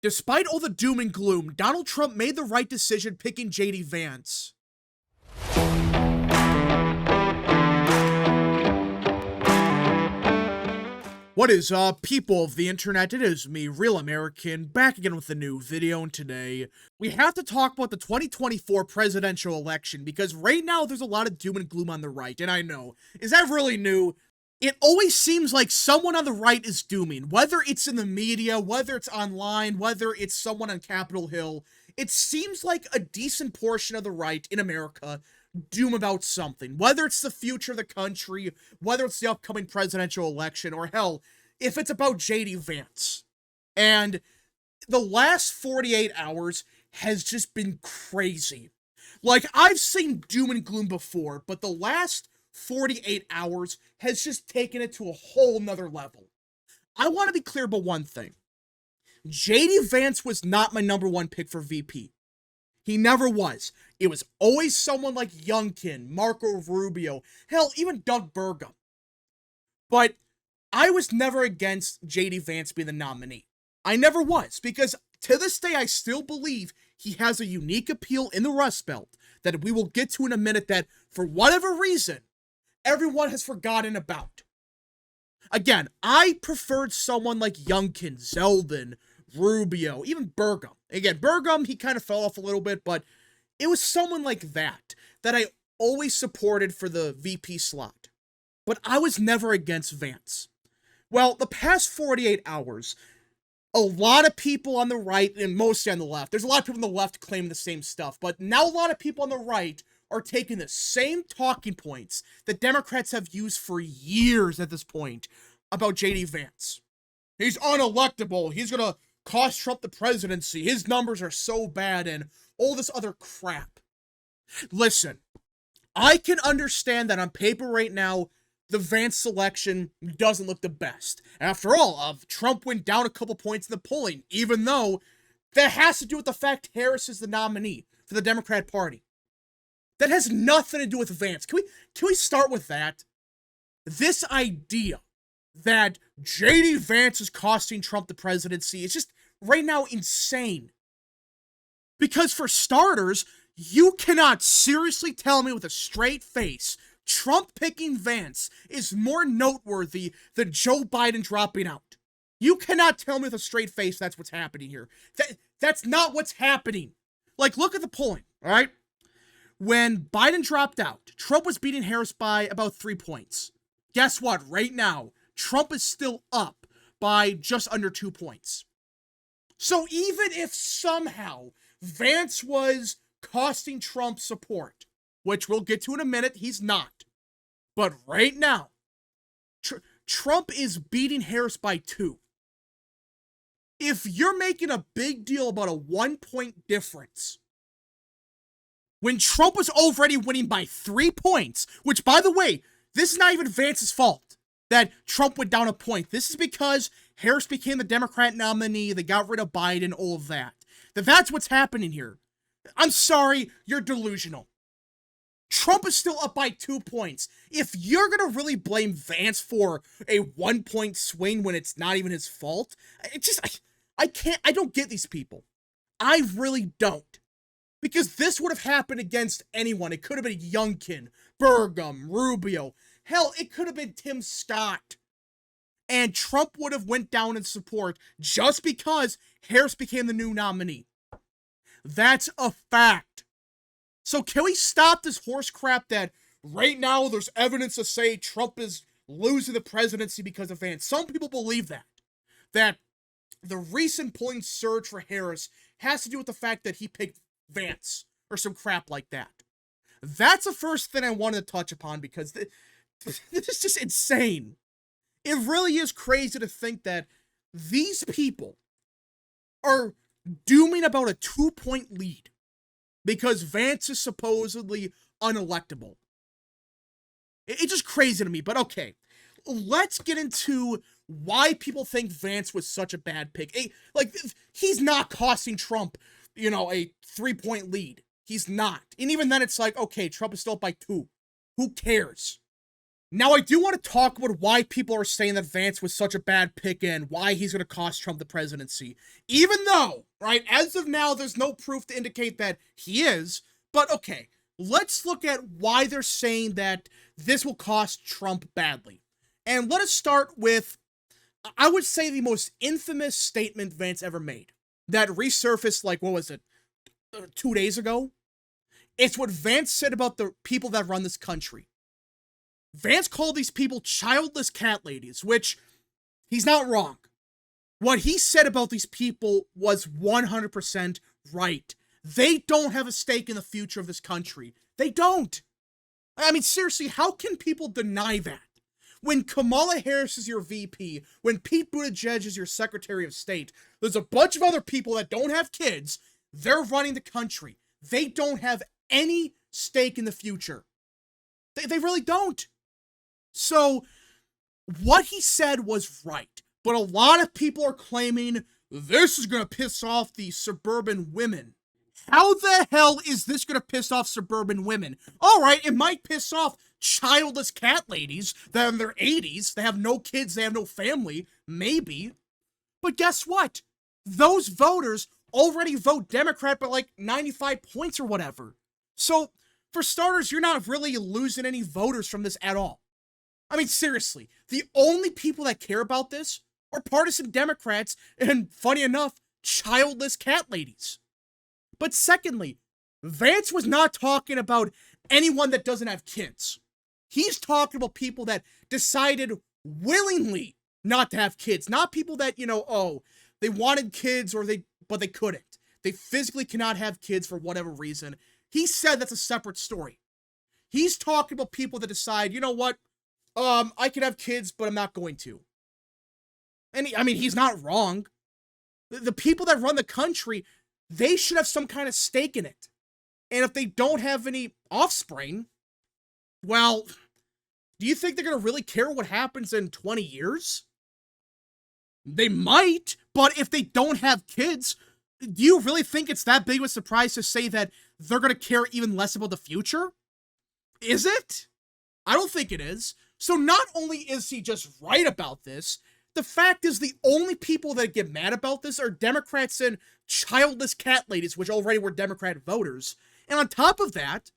Despite all the doom and gloom, Donald Trump made the right decision picking JD Vance. What is up, people of the internet? It is me, Real American, back again with a new video, and today we have to talk about the 2024 presidential election, because right now there's a lot of doom and gloom on the right, and I know, is that really new? It always seems like someone on the right is dooming, whether it's in the media, whether it's online, whether it's someone on Capitol Hill. It seems like a decent portion of the right in America doom about something, whether it's the future of the country, whether it's the upcoming presidential election, or hell, if it's about JD Vance. And the last 48 hours has just been crazy. Like, I've seen doom and gloom before, but the last 48 hours has just taken it to a whole nother level. I want to be clear about one thing. JD Vance was not my number one pick for VP. He never was. It was always someone like Youngkin, Marco Rubio, hell, even Doug Burgum. But I was never against JD Vance being the nominee. I never was, because to this day I still believe he has a unique appeal in the Rust Belt that we will get to in a minute that, for whatever reason, everyone has forgotten about. Again, I preferred someone like Youngkin, Zeldin, Rubio, even Burgum. Again, Burgum, he kind of fell off a little bit, but it was someone like that I always supported for the VP slot. But I was never against Vance. Well, the past 48 hours, a lot of people on the right, and mostly on the left, there's a lot of people on the left claiming the same stuff, but now a lot of people on the right are taking the same talking points that Democrats have used for years at this point about JD Vance. He's unelectable. He's going to cost Trump the presidency. His numbers are so bad, and all this other crap. Listen, I can understand that on paper right now, the Vance selection doesn't look the best. After all, Trump went down a couple points in the polling, even though that has to do with the fact Harris is the nominee for the Democrat Party. That has nothing to do with Vance. Can we start with that? This idea that JD Vance is costing Trump the presidency is just right now insane. Because for starters, you cannot seriously tell me with a straight face Trump picking Vance is more noteworthy than Joe Biden dropping out. You cannot tell me with a straight face that's what's happening here. That's not what's happening. Like, look at the polling, all right? When Biden dropped out, Trump was beating Harris by about 3 points. Guess what? Right now, Trump is still up by just under 2 points. So even if somehow Vance was costing Trump support, which we'll get to in a minute, he's not. But right now, Trump is beating Harris by 2. If you're making a big deal about a 1-point difference, when Trump was already winning by 3 points, which, by the way, this is not even Vance's fault that Trump went down a point. This is because Harris became the Democrat nominee, they got rid of Biden, all of that. That's what's happening here. I'm sorry, you're delusional. Trump is still up by 2 points. If you're gonna really blame Vance for a 1-point swing when it's not even his fault, I don't get these people. I really don't. Because this would have happened against anyone. It could have been Youngkin, Burgum, Rubio. Hell, it could have been Tim Scott. And Trump would have went down in support just because Harris became the new nominee. That's a fact. So can we stop this horse crap that right now there's evidence to say Trump is losing the presidency because of Vance? Some people believe that the recent polling surge for Harris has to do with the fact that he picked Vance or some crap like that. That's the first thing I wanted to touch upon, because this is just insane. It really is crazy to think that these people are dooming about a 2-point lead because Vance is supposedly unelectable. It's just crazy to me, but okay. Let's get into why people think Vance was such a bad pick. Like, he's not costing Trump, a 3-point lead. He's not. And even then, it's like, okay, Trump is still up by 2. Who cares? Now, I do want to talk about why people are saying that Vance was such a bad pick and why he's going to cost Trump the presidency. Even though, right, as of now, there's no proof to indicate that he is. But okay, let's look at why they're saying that this will cost Trump badly. And let us start with, I would say, the most infamous statement Vance ever made. That resurfaced, like, what was it, 2 days ago? It's what Vance said about the people that run this country. Vance called these people childless cat ladies, which he's not wrong. What he said about these people was 100% right. They don't have a stake in the future of this country. They don't. I mean, seriously, how can people deny that? When Kamala Harris is your VP, when Pete Buttigieg is your Secretary of State, there's a bunch of other people that don't have kids. They're running the country. They don't have any stake in the future. They really don't. So, what he said was right, but a lot of people are claiming this is going to piss off the suburban women. How the hell is this going to piss off suburban women? Alright, it might piss off childless cat ladies that are in their 80s, they have no kids, they have no family, maybe. But guess what? Those voters already vote Democrat by like 95 points or whatever. So, for starters, you're not really losing any voters from this at all. I mean, seriously, the only people that care about this are partisan Democrats and, funny enough, childless cat ladies. But secondly, Vance was not talking about anyone that doesn't have kids. He's talking about people that decided willingly not to have kids, not people that, they wanted kids but they couldn't. They physically cannot have kids for whatever reason. He said that's a separate story. He's talking about people that decide, you know what? I could have kids, but I'm not going to. And he's not wrong. The people that run the country, they should have some kind of stake in it. And if they don't have any offspring, well, do you think they're going to really care what happens in 20 years? They might, but if they don't have kids, do you really think it's that big of a surprise to say that they're going to care even less about the future? Is it? I don't think it is. So not only is he just right about this, the fact is the only people that get mad about this are Democrats and childless cat ladies, which already were Democrat voters. And on top of that,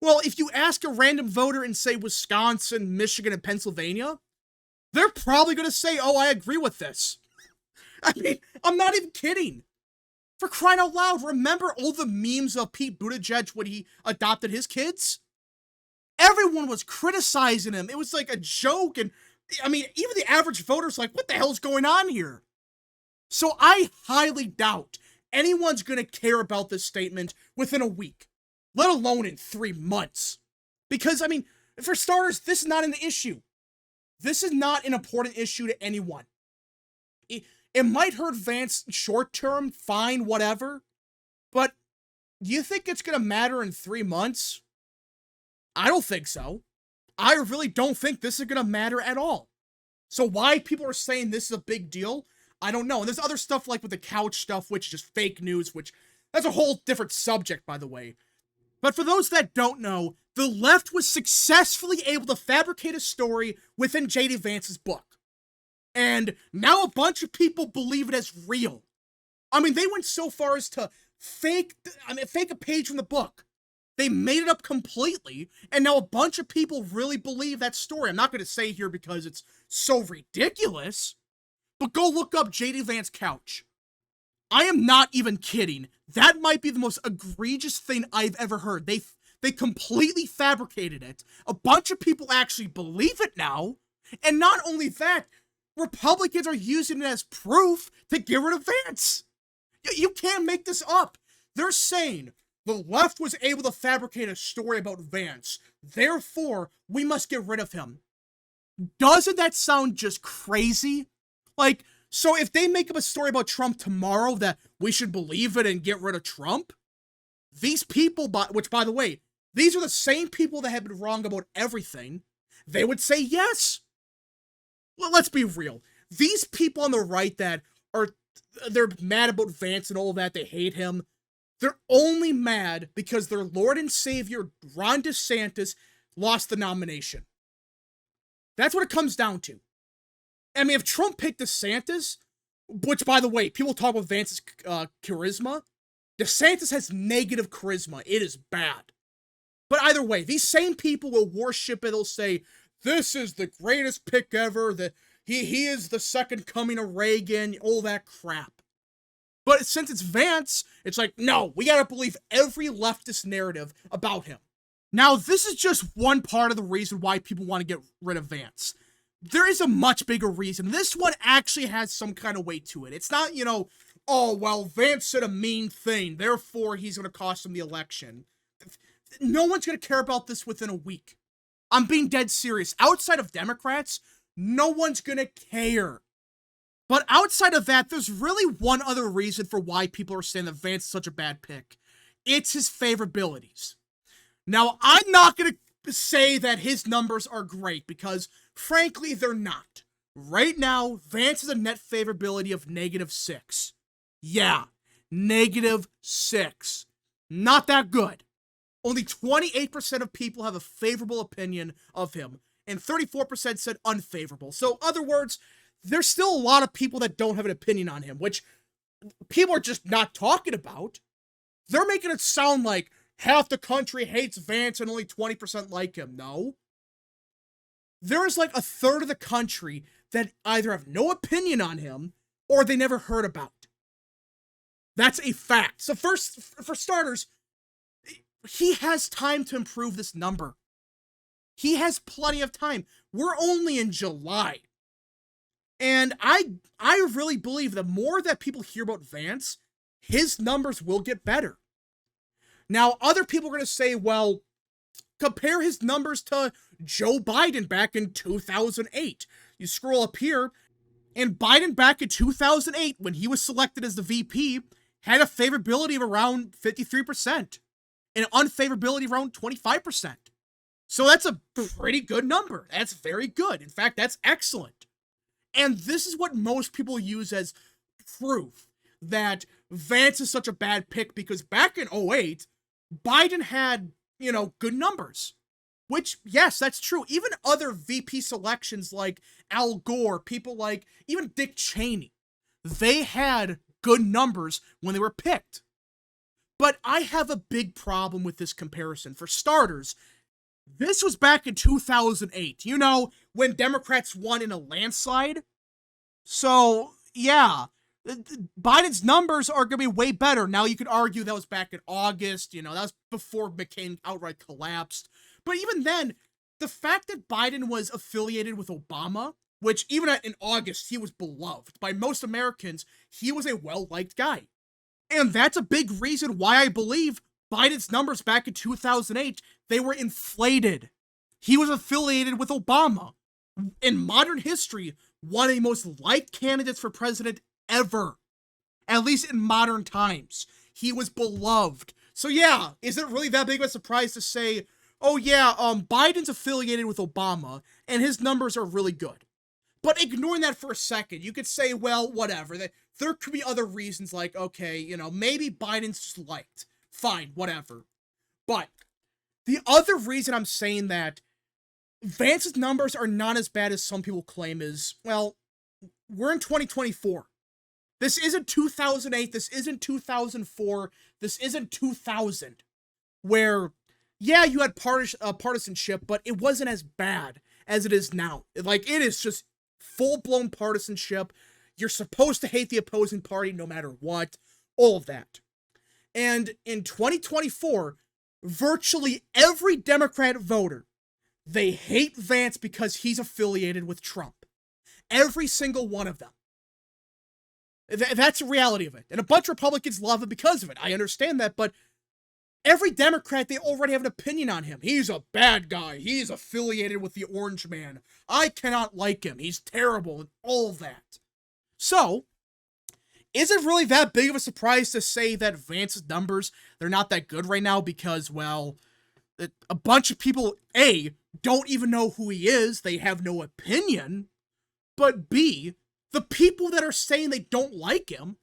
well, if you ask a random voter in, say, Wisconsin, Michigan, and Pennsylvania, they're probably going to say, oh, I agree with this. I mean, I'm not even kidding. For crying out loud, remember all the memes of Pete Buttigieg when he adopted his kids? Everyone was criticizing him. It was like a joke, and even the average voter's like, what the hell's going on here? So I highly doubt anyone's going to care about this statement within a week, let alone in 3 months. Because, for starters, this is not an issue. This is not an important issue to anyone. It might hurt Vance short term, fine, whatever, but do you think it's going to matter in 3 months? I don't think so. I really don't think this is going to matter at all. So why people are saying this is a big deal, I don't know. And there's other stuff like with the couch stuff, which is just fake news, which that's a whole different subject, by the way. But for those that don't know, the left was successfully able to fabricate a story within JD Vance's book. And now a bunch of people believe it as real. They went so far as to fake a page from the book. They made it up completely, and now a bunch of people really believe that story. I'm not going to say here because it's so ridiculous, but go look up JD Vance couch. I am not even kidding. That might be the most egregious thing I've ever heard. They completely fabricated it. A bunch of people actually believe it now, and not only that, Republicans are using it as proof to get rid of Vance. You can't make this up. They're saying the left was able to fabricate a story about Vance. Therefore, we must get rid of him. Doesn't that sound just crazy? So if they make up a story about Trump tomorrow that we should believe it and get rid of Trump, these people, which by the way, these are the same people that have been wrong about everything, they would say yes. Well, let's be real. These people on the right they're mad about Vance and all of that, they hate him. They're only mad because their Lord and Savior, Ron DeSantis, lost the nomination. That's what it comes down to. I mean, if Trump picked DeSantis, which, by the way, people talk about Vance's charisma, DeSantis has negative charisma. It is bad. But either way, these same people will worship it. They'll say, this is the greatest pick ever, that he is the second coming of Reagan, all that crap. But since it's Vance, it's like, no, we gotta believe every leftist narrative about him. Now, this is just one part of the reason why people want to get rid of Vance. There is a much bigger reason. This one actually has some kind of weight to it. It's not, oh, well, Vance said a mean thing, therefore he's going to cost him the election. No one's going to care about this within a week. I'm being dead serious. Outside of Democrats, no one's going to care. But outside of that, there's really one other reason for why people are saying that Vance is such a bad pick. It's his favorabilities. Now, I'm not going to say that his numbers are great because, frankly, they're not. Right now, Vance has a net favorability of -6. Yeah, -6. Not that good. Only 28% of people have a favorable opinion of him, and 34% said unfavorable. So, other words, there's still a lot of people that don't have an opinion on him, which people are just not talking about. They're making it sound like half the country hates Vance and only 20% like him. No. There's like a third of the country that either have no opinion on him or they never heard about. That's a fact. So first, for starters, he has time to improve this number. He has plenty of time. We're only in July. And I really believe the more that people hear about Vance, his numbers will get better. Now, other people are going to say, well, compare his numbers to Joe Biden back in 2008. You scroll up here, and Biden back in 2008, when he was selected as the VP, had a favorability of around 53%, and unfavorability around 25%. So that's a pretty good number. That's very good. In fact, that's excellent. And this is what most people use as proof that Vance is such a bad pick, because back in 2008, Biden had, good numbers. Which, yes, that's true. Even other VP selections like Al Gore, people like even Dick Cheney, they had good numbers when they were picked. But I have a big problem with this comparison. For starters, this was back in 2008, when Democrats won in a landslide. So, yeah, Biden's numbers are going to be way better. Now, you could argue that was back in August, that was before McCain outright collapsed. But even then, the fact that Biden was affiliated with Obama, which even in August, he was beloved by most Americans, he was a well-liked guy. And that's a big reason why I believe Biden's numbers back in 2008, they were inflated. He was affiliated with Obama. In modern history, one of the most liked candidates for president ever. At least in modern times. He was beloved. So yeah, is it really that big of a surprise to say, oh yeah, Biden's affiliated with Obama, and his numbers are really good. But ignoring that for a second, you could say, well, whatever. There could be other reasons like, okay, maybe Biden's just liked. Fine, whatever. But the other reason I'm saying that Vance's numbers are not as bad as some people claim is, well, we're in 2024. This isn't 2008, this isn't 2004, this isn't 2000, where, yeah, you had partisanship, but it wasn't as bad as it is now. Like, it is just full-blown partisanship. You're supposed to hate the opposing party no matter what, all of that. And in 2024, virtually every Democrat voter, they hate Vance because he's affiliated with Trump. Every single one of them. That's the reality of it. And a bunch of Republicans love him because of it. I understand that, but every Democrat, they already have an opinion on him. He's a bad guy. He's affiliated with the Orange Man. I cannot like him. He's terrible, and all of that. So, is it really that big of a surprise to say that Vance's numbers, they're not that good right now because, well, a bunch of people, A, don't even know who he is, they have no opinion, but B, the people that are saying they don't like him,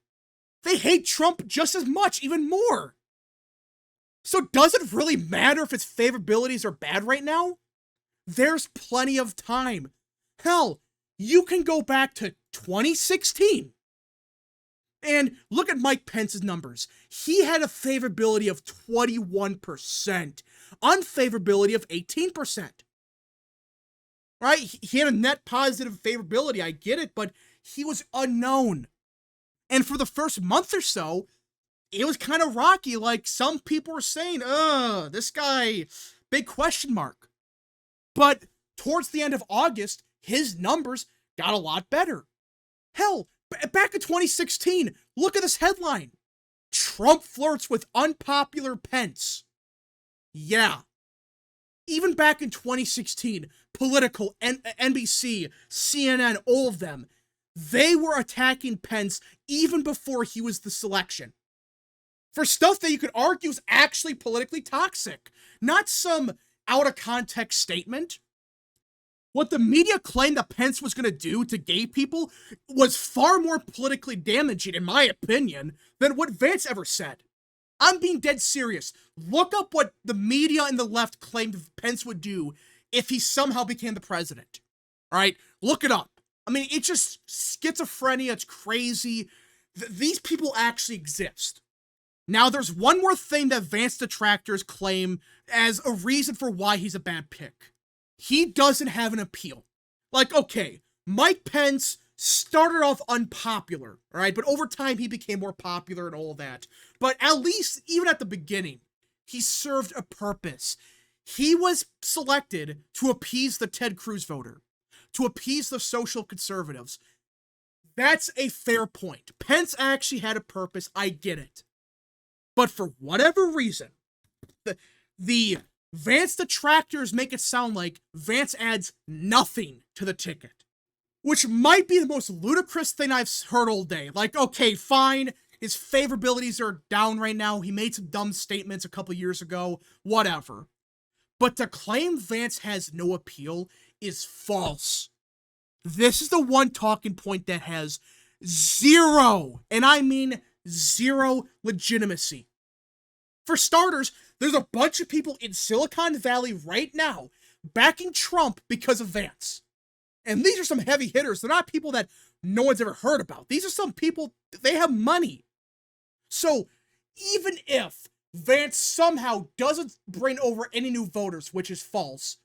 they hate Trump just as much, even more. So does it really matter if his favorabilities are bad right now? There's plenty of time. Hell, you can go back to 2016 and look at Mike Pence's numbers. He had a favorability of 21%, unfavorability of 18%. Right? He had a net positive favorability, I get it, but he was unknown. And for the first month or so, it was kind of rocky. Like, some people were saying, this guy, big question mark. But towards the end of August, his numbers got a lot better. Hell, back in 2016, look at this headline. Trump flirts with unpopular Pence. Yeah. Even back in 2016, Political, NBC, CNN, all of them, they were attacking Pence even before he was the selection. For stuff that you could argue is actually politically toxic, not some out-of-context statement. What the media claimed that Pence was going to do to gay people was far more politically damaging, in my opinion, than what Vance ever said. I'm being dead serious. Look up what the media and the left claimed Pence would do if he somehow became the president. Alright? Look it up. I mean, it's just schizophrenia, it's crazy. These people actually exist. Now, there's one more thing that Vance detractors claim as a reason for why he's a bad pick. He doesn't have an appeal. Like, okay, Mike Pence started off unpopular, alright? But over time, he became more popular and all that. But at least, even at the beginning, he served a purpose. He was selected to appease the Ted Cruz voter, to appease the social conservatives. That's a fair point. Pence actually had a purpose, I get it. But for whatever reason, the Vance detractors make it sound like Vance adds nothing to the ticket. Which might be the most ludicrous thing I've heard all day. Like, okay, fine, his favorabilities are down right now, he made some dumb statements a couple years ago, whatever. But to claim Vance has no appeal is false. This is the one talking point that has zero, and I mean zero, legitimacy. For starters, there's a bunch of people in Silicon Valley right now backing Trump because of Vance. And these are some heavy hitters. They're not people that no one's ever heard about. These are some people, they have money. So even if Vance somehow doesn't bring over any new voters, which is false,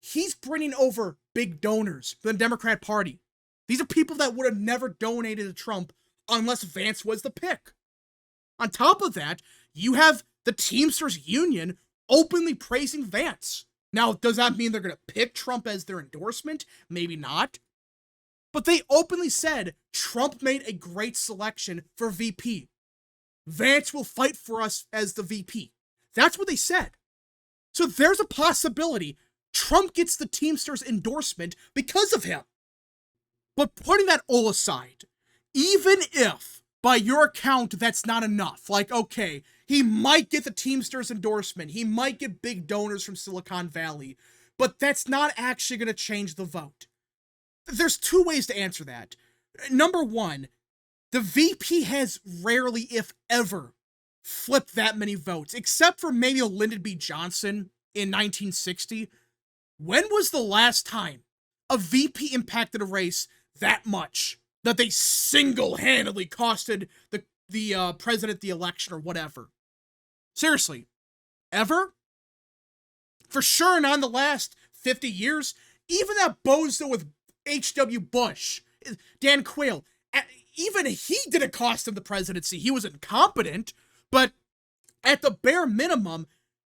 he's bringing over big donors for the Democrat Party. These are people that would have never donated to Trump unless Vance was the pick. On top of that, you have the Teamsters Union openly praising Vance. Now, does that mean they're going to pick Trump as their endorsement? Maybe not. But they openly said Trump made a great selection for VP. Vance will fight for us as the VP. That's what they said. So there's a possibility Trump gets the Teamsters endorsement because of him. But putting that all aside, even if, by your account, that's not enough, like, okay, he might get the Teamsters endorsement, he might get big donors from Silicon Valley, but that's not actually going to change the vote. There's two ways to answer that. Number one, the VP has rarely, if ever, flipped that many votes, except for maybe Lyndon B. Johnson in 1960. When was the last time a VP impacted a race that much that they single-handedly costed the president the election or whatever? Seriously, ever? For sure not in the last 50 years. Even that bozo with H.W. Bush, Dan Quayle, even he didn't cost him the presidency. He was incompetent, but at the bare minimum,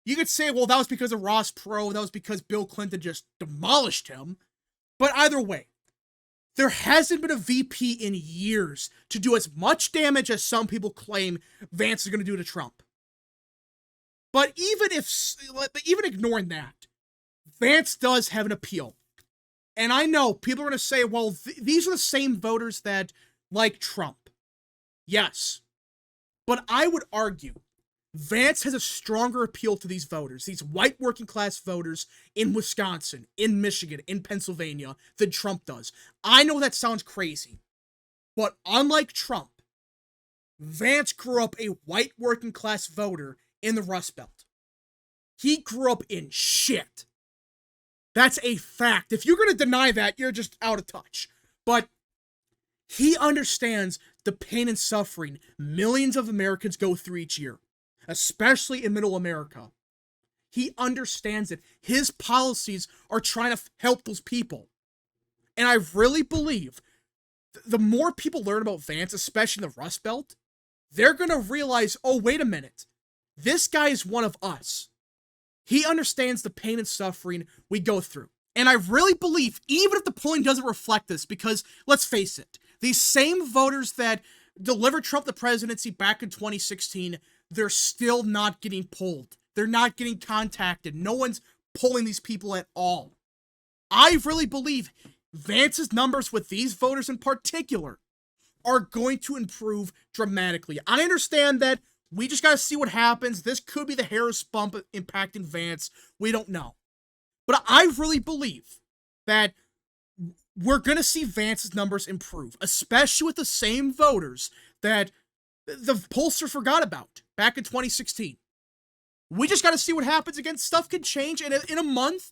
you could say, well, that was because of Ross Perot, that was because Bill Clinton just demolished him. But either way, there hasn't been a VP in years to do as much damage as some people claim Vance is going to do to Trump. But even ignoring that, Vance does have an appeal. And I know people are going to say, well, these are the same voters that like Trump. Yes. But I would argue Vance has a stronger appeal to these voters, these white working class voters in Wisconsin, in Michigan, in Pennsylvania, than Trump does. I know that sounds crazy, but unlike Trump, Vance grew up a white working class voter in the Rust Belt. He grew up in shit. That's a fact. If you're going to deny that, you're just out of touch. But he understands the pain and suffering millions of Americans go through each year, especially in middle America. He understands it. His policies are trying to help those people. And I really believe the more people learn about Vance, especially in the Rust Belt, they're going to realize, oh, wait a minute. This guy is one of us. He understands the pain and suffering we go through. And I really believe, even if the polling doesn't reflect this, because let's face it, these same voters that delivered Trump the presidency back in 2016, they're still not getting polled. They're not getting contacted. No one's polling these people at all. I really believe Vance's numbers with these voters in particular are going to improve dramatically. I understand that we just got to see what happens. This could be the Harris bump impacting Vance. We don't know. But I really believe that we're going to see Vance's numbers improve, especially with the same voters that the pollster forgot about back in 2016. We just got to see what happens. Again, stuff could change, and in a month,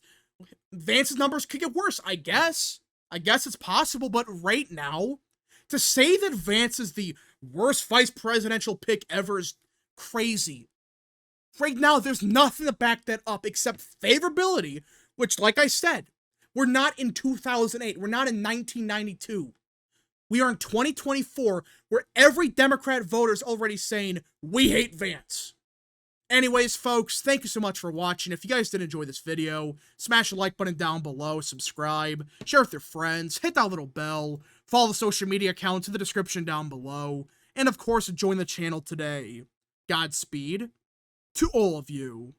Vance's numbers could get worse, I guess. I guess it's possible, but right now, to say that Vance is the worst vice presidential pick ever is crazy. Right now, there's nothing to back that up except favorability, which, like I said, we're not in 2008. We're not in 1992. We are in 2024, where every Democrat voter is already saying, we hate Vance. Anyways, folks, thank you so much for watching. If you guys did enjoy this video, smash the like button down below, subscribe, share with your friends, hit that little bell, follow the social media accounts in the description down below, and of course, join the channel today. Godspeed to all of you.